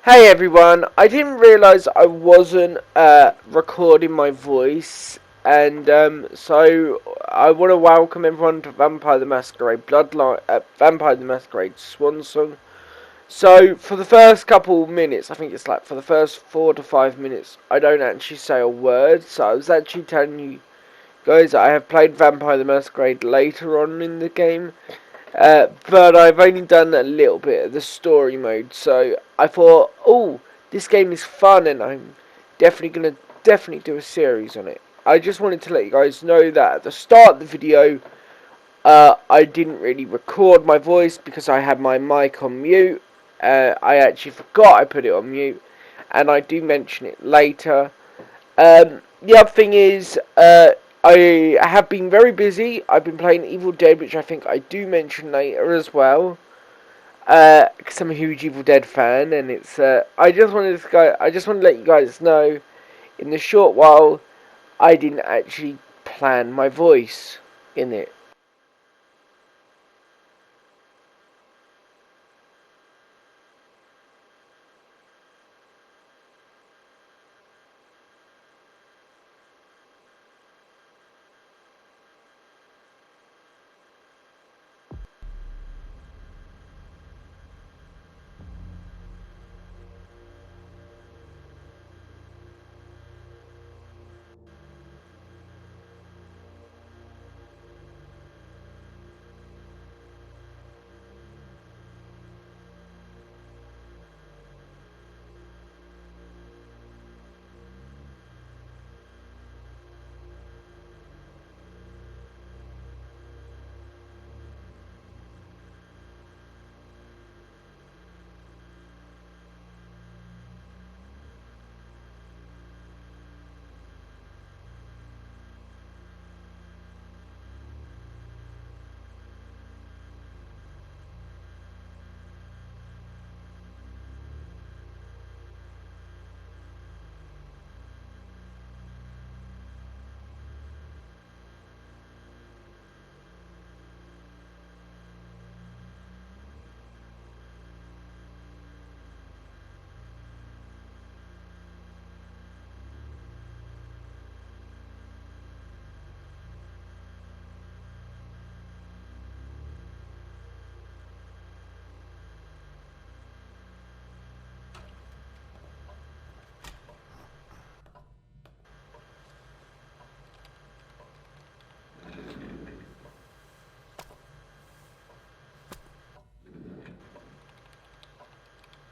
Hey everyone, I didn't realise I wasn't recording my voice, and so I want to welcome everyone to Vampire the Masquerade Bloodline, Vampire the Masquerade Swansong. So for the first couple minutes, I think it's like for the first 4 to 5 minutes, I don't actually say a word, so I was actually telling you guys I have played Vampire the Masquerade later on in the game. But I've only done a little bit of the story mode, so I thought, oh, this game is fun, and I'm definitely do a series on it. I just wanted to let you guys know that at the start of the video, I didn't really record my voice because I had my mic on mute. I actually forgot I put it on mute, and I do mention it later. The other thing is, I have been very busy. I've been playing Evil Dead, which I think I do mention later as well. Because I'm a huge Evil Dead fan, and it's. I just wanted to let you guys know, in the short while, I didn't actually plan my voice in it.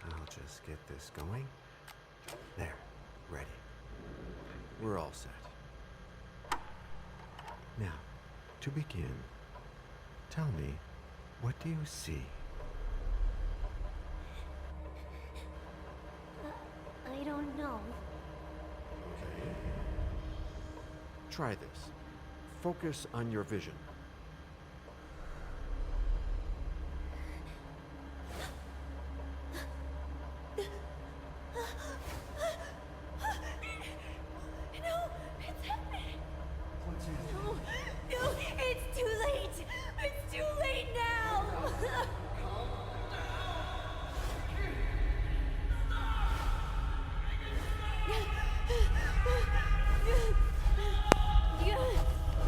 I'll just get this going. There, ready. We're all set. Now, to begin, tell me, what do you see? I don't know. Okay. Try this. Focus on your vision. No, it's too late! It's too late now!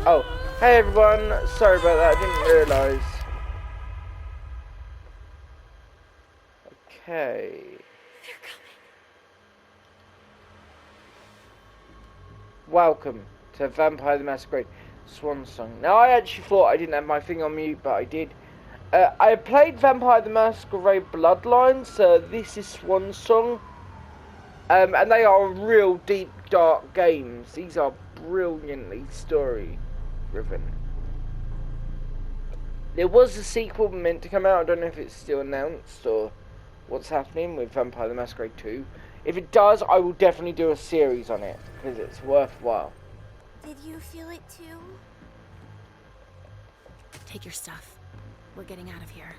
Oh, hey everyone, sorry about that, I didn't realise. Okay. They're coming. Welcome to Vampire the Masquerade Swansong. Now, I actually thought I didn't have my thing on mute, but I did. I played Vampire the Masquerade Bloodlines, so this is Swansong. And they are real deep, dark games. These are brilliantly story-driven. There was a sequel meant to come out. I don't know if it's still announced or what's happening with Vampire the Masquerade 2. If it does, I will definitely do a series on it, because it's worthwhile. Did you feel it too? Take your stuff. We're getting out of here.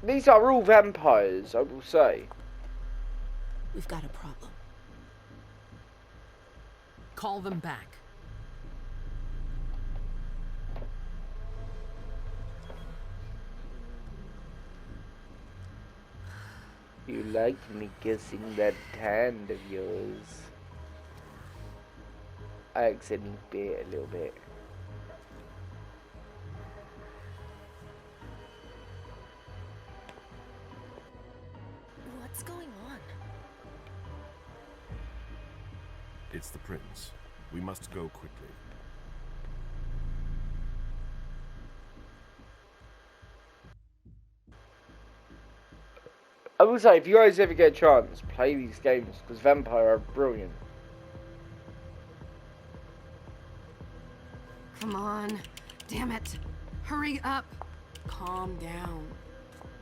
These are all vampires, I will say. We've got a problem. Call them back. You like me kissing that hand of yours. I accidentally bit a little bit. What's going on? It's the prince. We must go quickly. I will say, if you guys ever get a chance, play these games, because Vampire are brilliant. Come on. Damn it. Hurry up. Calm down.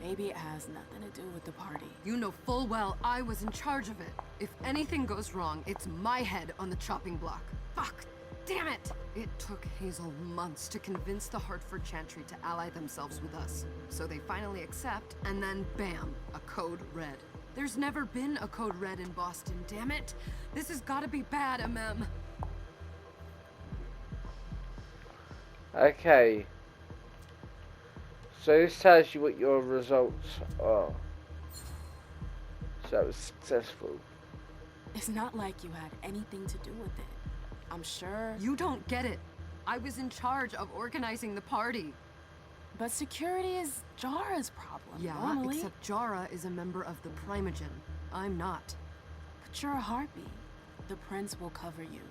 Maybe it has nothing to do with the party. You know full well I was in charge of it. If anything goes wrong, it's my head on the chopping block. Fuck. Damn it. It took Hazel months to convince the Hartford Chantry to ally themselves with us. So they finally accept, and then bam, a code red. There's never been a code red in Boston, damn it. This has gotta be bad, MM. Okay. So this tells you what your results are. So that was successful. It's not like you had anything to do with it. I'm sure. You don't get it. I was in charge of organizing the party. But security is Jara's problem. Yeah, normally. except Jara is a member of the Primogen. I'm not. But you're a harpy. The prince will cover you.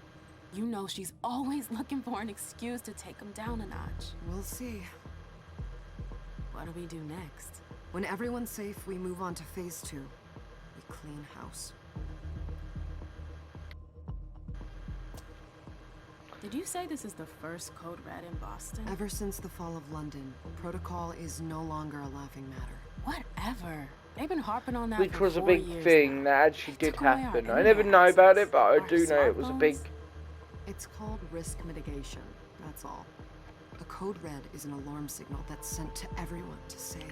You know she's always looking for an excuse to take him down a notch. We'll see. What do we do next? When everyone's safe, we move on to phase 2. We clean house. Did you say this is the first Code Red in Boston? Ever since the fall of London, protocol is no longer a laughing matter. Whatever. They've been harping on that Which for was a 4 big years thing now. that actually They did took away our happen. I internet never know about access, it, but I our do know it was a big... smartphones. It's called risk mitigation, that's all. A code red is an alarm signal that's sent to everyone to say,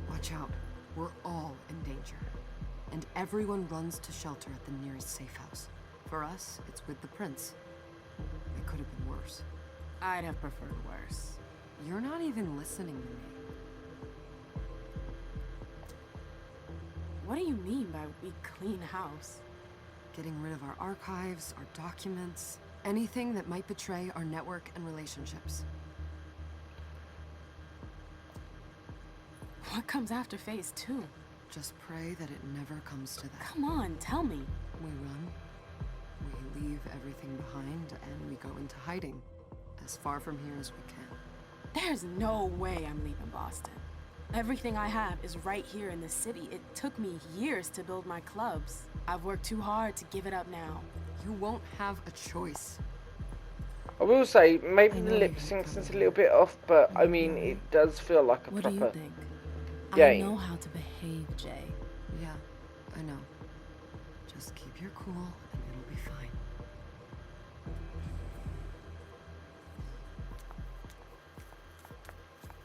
watch out, we're all in danger. And everyone runs to shelter at the nearest safe house. For us, it's with the prince. It could have been worse. I'd have preferred worse. You're not even listening to me. What do you mean by we clean house? Getting rid of our archives, our documents, anything that might betray our network and relationships. What comes after phase 2? Just pray that it never comes to that. Come on, tell me. We run, we leave everything behind, and we go into hiding. As far from here as we can. There's no way I'm leaving Boston. Everything I have is right here in the city. It took me years to build my clubs. I've worked too hard to give it up now. You won't have a choice. I will say, maybe I the know lip you sync hate is a little bit off, but I mean, it does feel like a What do you proper think? game. I know how to behave, Jay. Yeah, I know. Just keep your cool, and it'll be fine.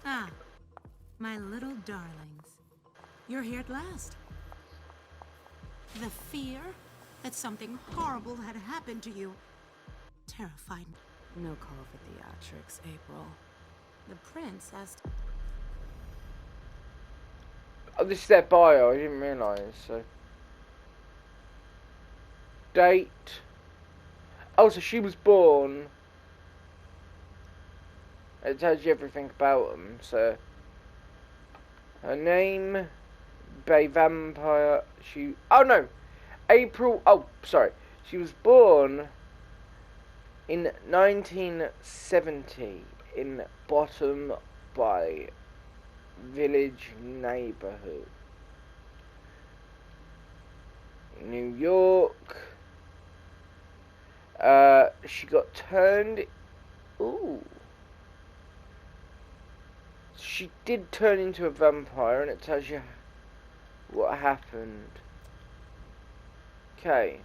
Ah, my little darlings. You're here at last. The fear that something horrible had happened to you terrified me. No call for theatrics, April. The prince asked... Oh, this is their bio, I didn't realise, so... Date... Oh, so she was born... It tells you everything about them, so... Her name... Bay Vampire... She... Oh, no! April... Oh, sorry. She was born... in 1970 in Bottom Bay Village neighborhood, New York. She got turned. Ooh. She did turn into a vampire, and it tells you what happened. Okay.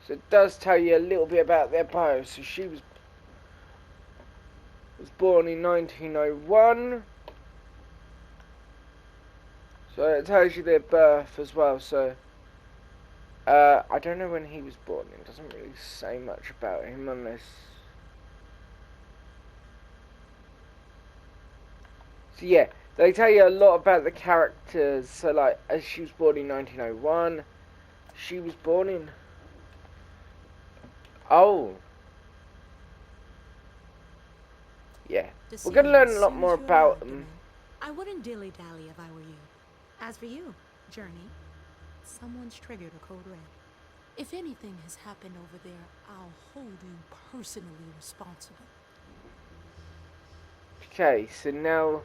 So it does tell you a little bit about their bio. So she was born in 1901. So it tells you their birth as well. So I don't know when he was born. It doesn't really say much about him unless So yeah, they tell you a lot about the characters. So like, as she was born in 1901, she was born in. Oh. Yeah, To we're see gonna you learn as a lot soon more as you about arrived, them. I wouldn't dilly-dally if I were you. As for you, Journey, someone's triggered a code red. If anything has happened over there, I'll hold you personally responsible. Okay, so now.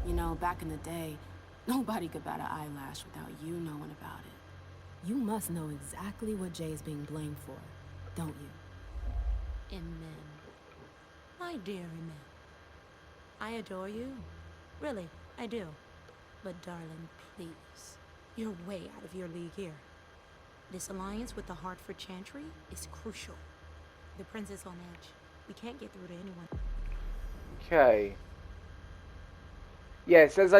You know, back in the day, nobody could bat an eyelash without you knowing about it. You must know exactly what Jay's being blamed for, don't you? Amen. My dear Amen. I adore you. Really, I do. But darling, please. You're way out of your league here. This alliance with the Hartford Chantry is crucial. The prince is on edge. We can't get through to anyone. Okay. Yes, as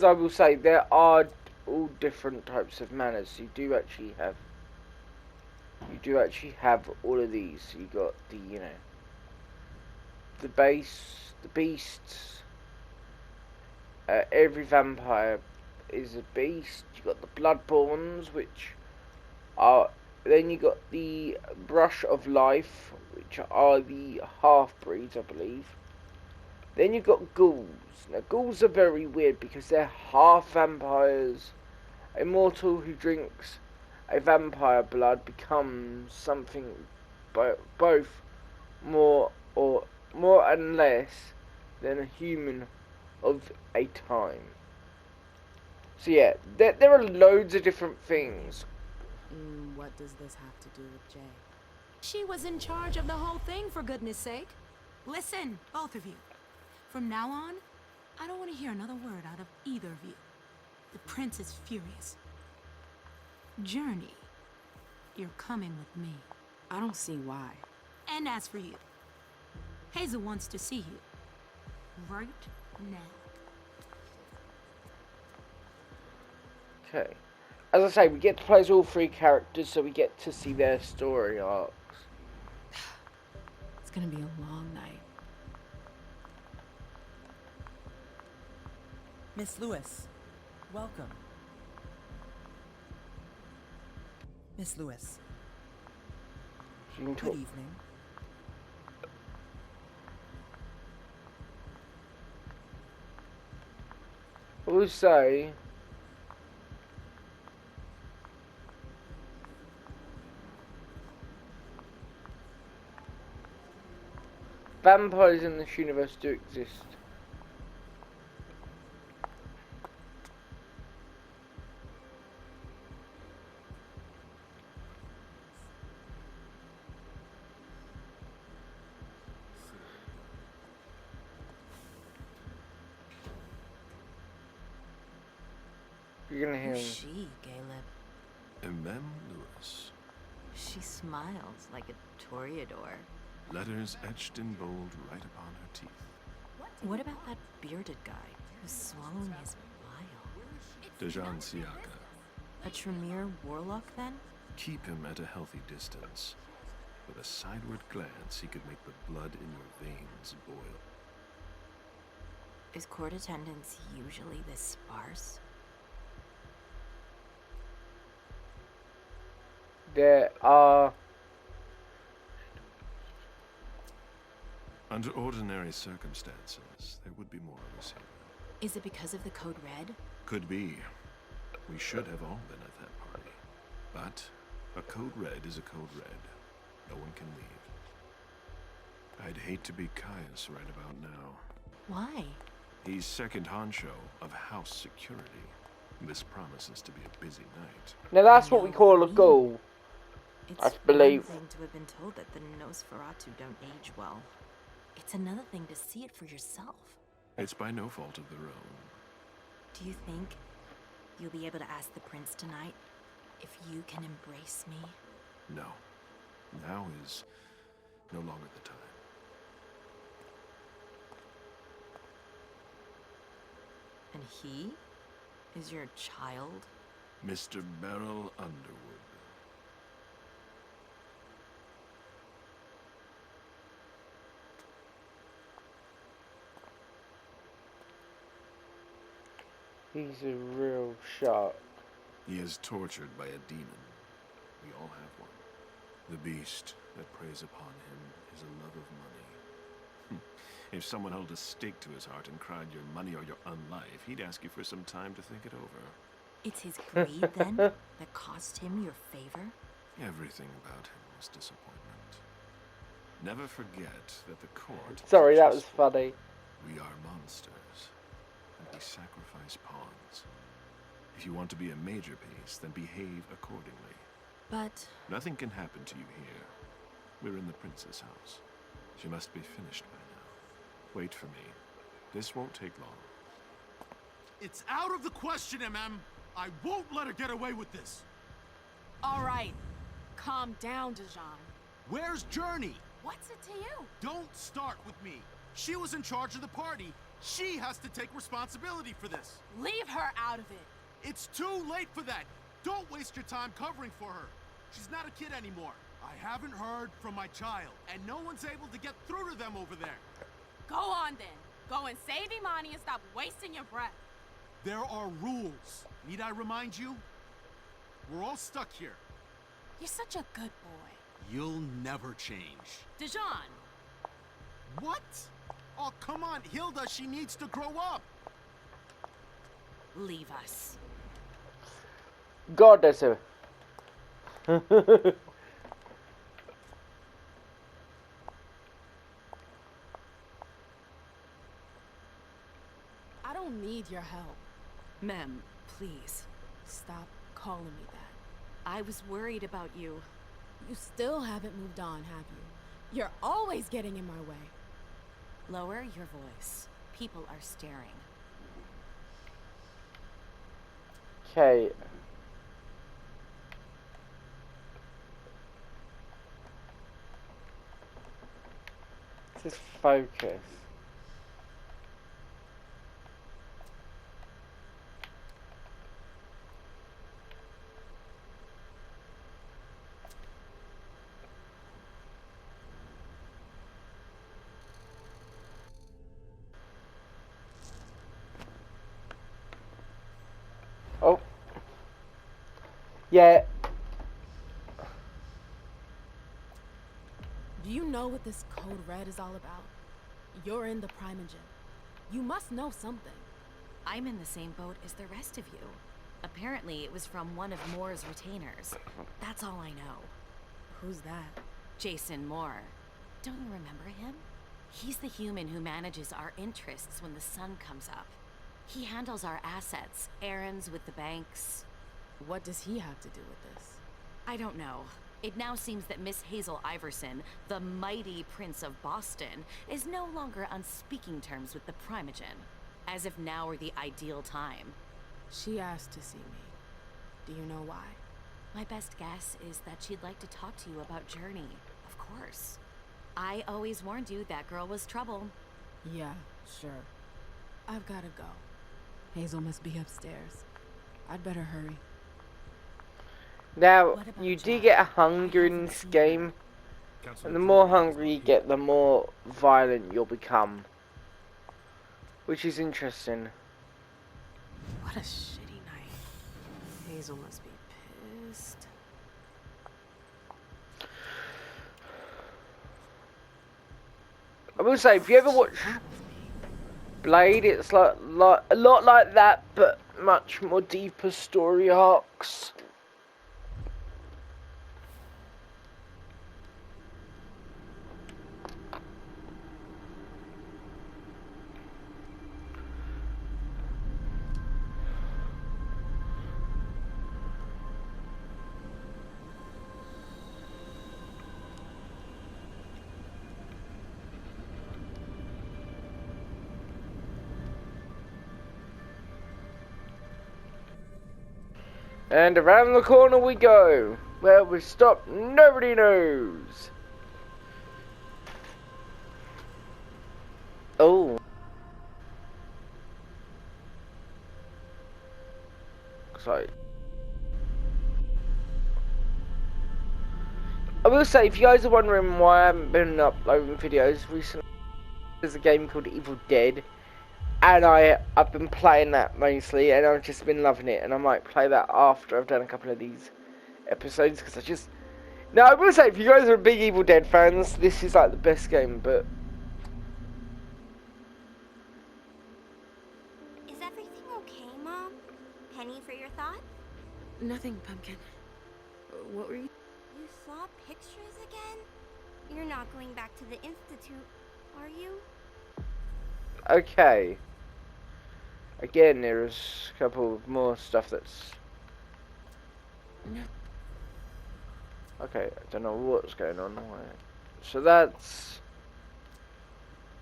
I will say, there are all different types of manners. You do actually have all of these. So you got the, you know, the base, the beasts. Every vampire is a beast. You got the bloodborns, which are. Then you got the brush of life, which are the half breeds, I believe. Then you got ghouls. Now ghouls are very weird because they're half vampires. A mortal who drinks a vampire blood becomes something both more and less than a human of a time. So yeah, there are loads of different things. What does this have to do with Jay? She was in charge of the whole thing, for goodness sake. Listen, both of you. From now on, I don't want to hear another word out of either of you. The prince is furious. Journey, you're coming with me. I don't see why. And as for you, Hazel wants to see you. Right now. Okay. As I say, we get to play as all three characters, so we get to see their story arcs. It's gonna be a long night. Miss Lewis, welcome. Miss Lewis, So you can good talk. evening. I will say, vampires in this universe do exist. You're gonna hear Who's him. she, Caleb? Emem Lewis. She smiles like a toreador. Letters etched in bold right upon her teeth. What about that bearded guy who's swallowing his bile? Dejan Siaka. A Tremere warlock, then? Keep him at a healthy distance. With a sideward glance, he could make the blood in your veins boil. Is court attendance usually this sparse? There are. Under ordinary circumstances, there would be more of us here. Is it because of the Code Red? Could be. We should have all been at that party. But a code red is a code red. No one can leave. I'd hate to be Caius right about now. Why? He's second honcho of house security. This promises to be a busy night. Now that's what we call a ghoul. It's I believe. one thing to have been told that the Nosferatu don't age well. It's another thing to see it for yourself. It's by no fault of their own. Do you think you'll be able to ask the prince tonight if you can embrace me? No. Now is no longer the time. And he is your child? Mr. Beryl Underwood. He's a real shark. He is tortured by a demon. We all have one. The beast that preys upon him is a love of money. If someone held a stake to his heart and cried your money or your unlife, he'd ask you for some time to think it over. It's his greed, then, that cost him your favor? Everything about him was disappointment. Never forget that the court... Sorry, that was funny. We are monsters, and we sacrifice pawns. If you want to be a major piece, then behave accordingly. But... Nothing can happen to you here. We're in the prince's house. She must be finished by now. Wait for me. This won't take long. It's out of the question, MM. I won't let her get away with this. All right. Calm down, Dijon. Where's Journey? What's it to you? Don't start with me. She was in charge of the party. She has to take responsibility for this. Leave her out of it. It's too late for that. Don't waste your time covering for her. She's not a kid anymore. I haven't heard from my child, and no one's able to get through to them over there. Go on then. Go and save Imani and stop wasting your breath. There are rules. Need I remind you? We're all stuck here. You're such a good boy. You'll never change. Dijon! What? Oh, come on, Hilda, she needs to grow up. Leave us. God, that's a... I don't need your help. Mem, please. Stop calling me that. I was worried about you. You still haven't moved on, have you? You're always getting in my way. Lower your voice. People are staring. Okay. Just focus. Oh. Yeah. Do you know what this code red is all about? You're in the Primogen. You must know something. I'm in the same boat as the rest of you. Apparently, it was from one of Moore's retainers. That's all I know. Who's that? Jason Moore. Don't you remember him? He's the human who manages our interests when the sun comes up. He handles our assets, errands with the banks. What does he have to do with this? I don't know. It now seems that Miss Hazel Iverson, the mighty Prince of Boston, is no longer on speaking terms with the Primogen. As if now were the ideal time. She asked to see me. Do you know why? My best guess is that she'd like to talk to you about Journey. Of course. I always warned you that girl was trouble. Yeah, sure. I've gotta go. Hazel must be upstairs. I'd better hurry. Now, you do get a hunger in this game. And the more hungry you get, the more violent you'll become. Which is interesting. What a shitty night. Hazel must be pissed. I will say, if you ever watch Blade, it's like a lot like that, but much more deeper story arcs. And around the corner we go. Where we stop, nobody knows. So I will say, if you guys are wondering why I haven't been uploading videos recently, there's a game called Evil Dead, and I've been playing that mostly, and I've just been loving it, and I might play that after I've done a couple of these episodes, because I just... Now, I will say, if you guys are big Evil Dead fans, this is like the best game, but... Is everything okay, Mom? Penny for your thoughts? Nothing, Pumpkin. What were you? You saw pictures again? You're not going back to the Institute, are you? Okay. Again, there's a couple of more stuff that's... No. Okay, I don't know what's going on. So that's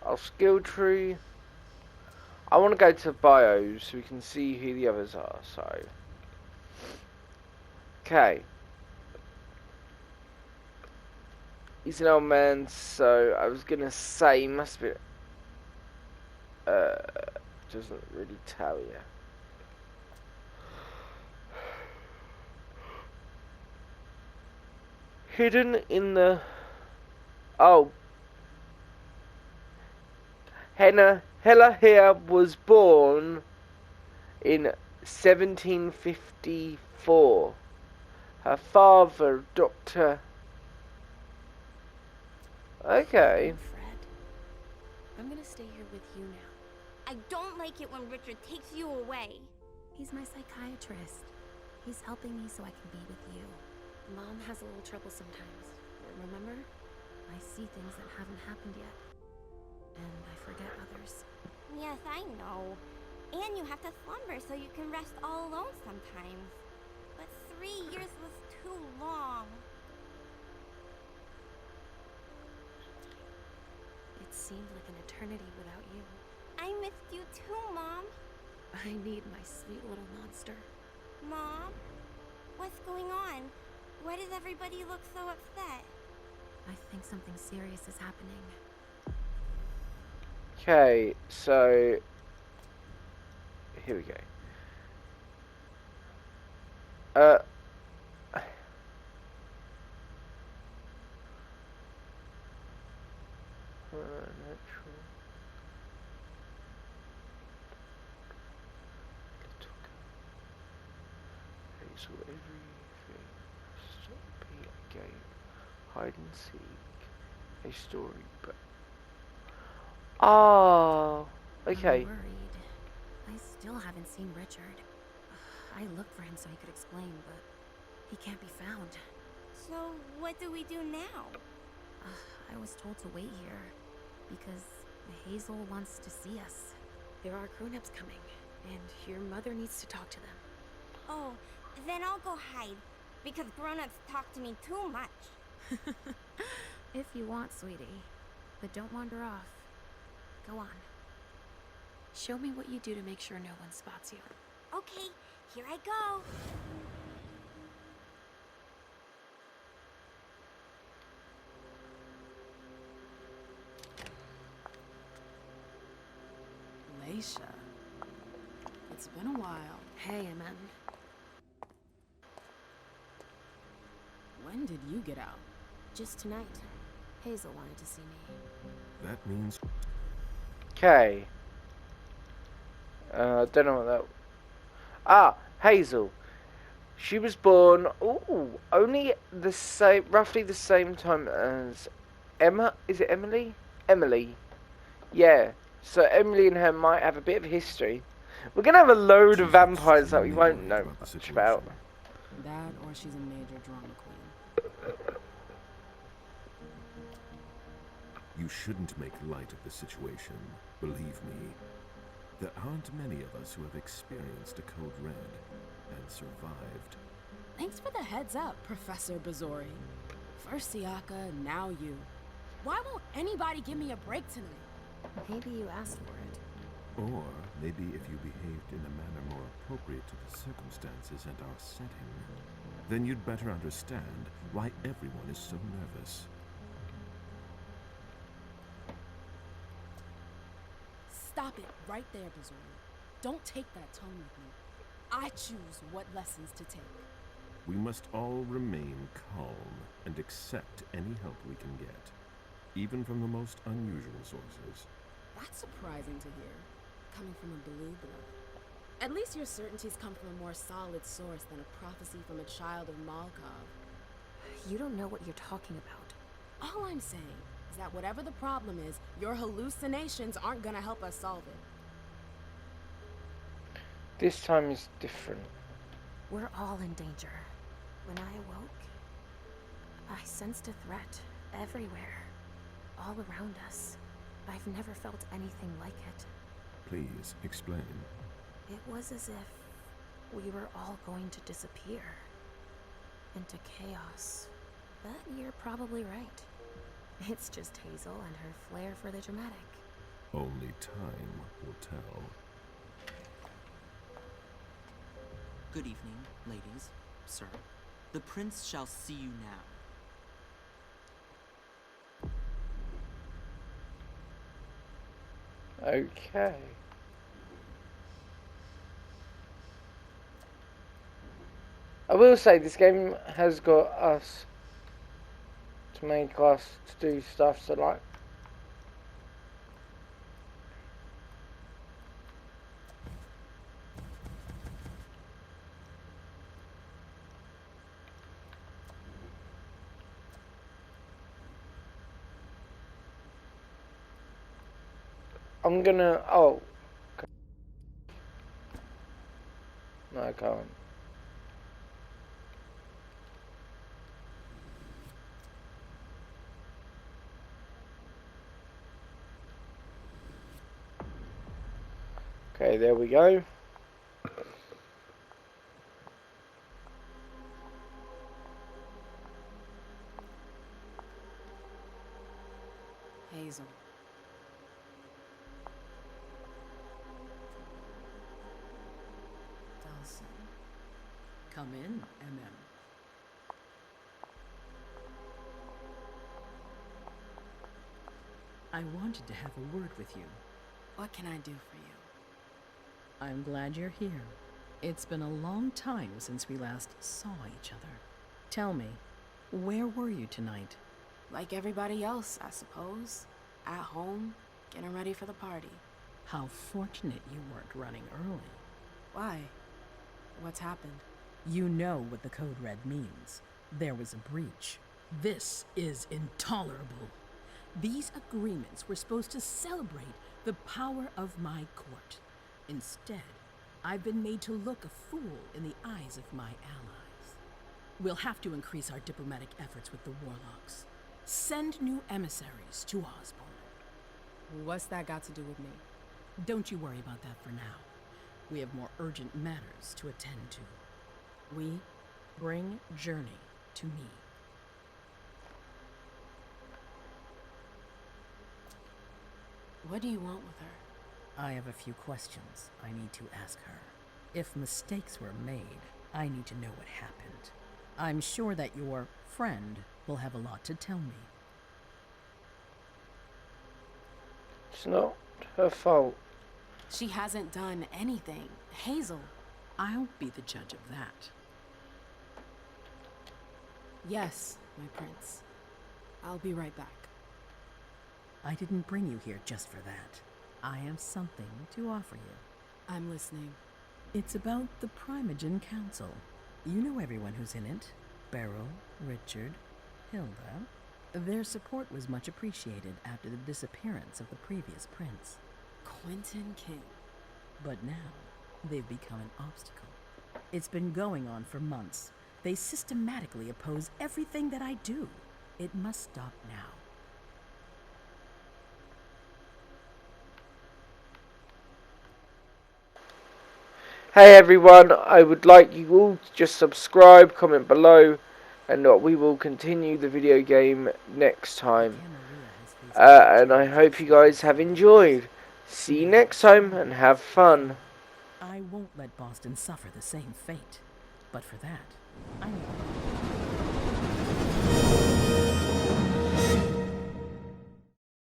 our skill tree. I want to go to bios so we can see who the others are. So, okay. He's an old man, so I was gonna say he must be. Doesn't really tell you. Hidden in the... Oh. Hella here was born in 1754. Her father, Dr. Okay. Fred, I'm gonna stay here with you now. I don't like it when Richard takes you away. He's my psychiatrist. He's helping me so I can be with you. Mom has a little trouble sometimes. Remember? I see things that haven't happened yet. And I forget others. Yes, I know. And you have to slumber so you can rest all alone sometimes. But 3 years was too long. It seemed like an eternity without you. I missed you too, Mom. I need my sweet little monster. Mom? What's going on? Why does everybody look so upset? I think something serious is happening. Okay, so here we go. Natural. So everything must be a game. Hide and seek. A story, but... Oh, okay. I'm worried. I still haven't seen Richard. I looked for him so he could explain, but he can't be found. So, what do we do now? I was told to wait here because Hazel wants to see us. There are grown-ups coming, and your mother needs to talk to them. Oh, then I'll go hide, because grown-ups talk to me too much. If you want, sweetie. But don't wander off. Go on. Show me what you do to make sure no one spots you. Okay, here I go. Leisha. It's been a while. Hey, Amen. When did you get out? Just tonight. Hazel wanted to see me. That means... Okay. I don't know what that... Ah, Hazel. She was born, only the same, roughly the same time as Emma. Is it Emily? Emily. Yeah. So Emily and her might have a bit of history. We're gonna have a load of vampires that we won't know much about. That, or she's a major drama queen. You shouldn't make light of the situation. Believe me. There aren't many of us who have experienced a code red and survived. Thanks for the heads up, Professor Bazori. First Siaka, now you. Why won't anybody give me a break tonight? Maybe you asked for it. Or maybe if you behaved in a manner more appropriate to the circumstances and our setting, then you'd better understand why everyone is so nervous. Stop it right there, Bazori. Don't take that tone with me. I choose what lessons to take. We must all remain calm and accept any help we can get, even from the most unusual sources. That's surprising to hear, coming from a blue blood. At least your certainties come from a more solid source than a prophecy from a child of Malkov. You don't know what you're talking about. All I'm saying is that whatever the problem is, your hallucinations aren't gonna help us solve it. This time is different. We're all in danger. When I awoke, I sensed a threat everywhere, all around us. I've never felt anything like it. Please explain. It was as if we were all going to disappear into chaos. But you're probably right. It's just Hazel and her flair for the dramatic. Only time will tell. Good evening, ladies, sir. The prince shall see you now. Okay. I will say this game has got us to make us to do stuff, so like I'm gonna no, I can't. Okay, there we go. Hazel. Dawson. Come in, MM. I wanted to have a word with you. What can I do for you? I'm glad you're here. It's been a long time since we last saw each other. Tell me, where were you tonight? Like everybody else, I suppose. At home, getting ready for the party. How fortunate you weren't running early. Why? What's happened? You know what the Code Red means. There was a breach. This is intolerable. These agreements were supposed to celebrate the power of my court. Instead, I've been made to look a fool in the eyes of my allies. We'll have to increase our diplomatic efforts with the Warlocks. Send new emissaries to Osborne. What's that got to do with me? Don't you worry about that for now. We have more urgent matters to attend to. We bring Journey to me. What do you want with her? I have a few questions I need to ask her. If mistakes were made, I need to know what happened. I'm sure that your friend will have a lot to tell me. It's not her fault. She hasn't done anything. Hazel. I'll be the judge of that. Yes, my prince. I'll be right back. I didn't bring you here just for that. I have something to offer you. I'm listening. It's about the Primogen Council. You know everyone who's in it. Beryl, Richard, Hilda. Their support was much appreciated after the disappearance of the previous prince. Quentin King. But now, they've become an obstacle. It's been going on for months. They systematically oppose everything that I do. It must stop now. Hey everyone, I would like you all to just subscribe, comment below, and we will continue the video game next time. And I hope you guys have enjoyed. See you next time and have fun. I won't let Boston suffer the same fate. But for that, I need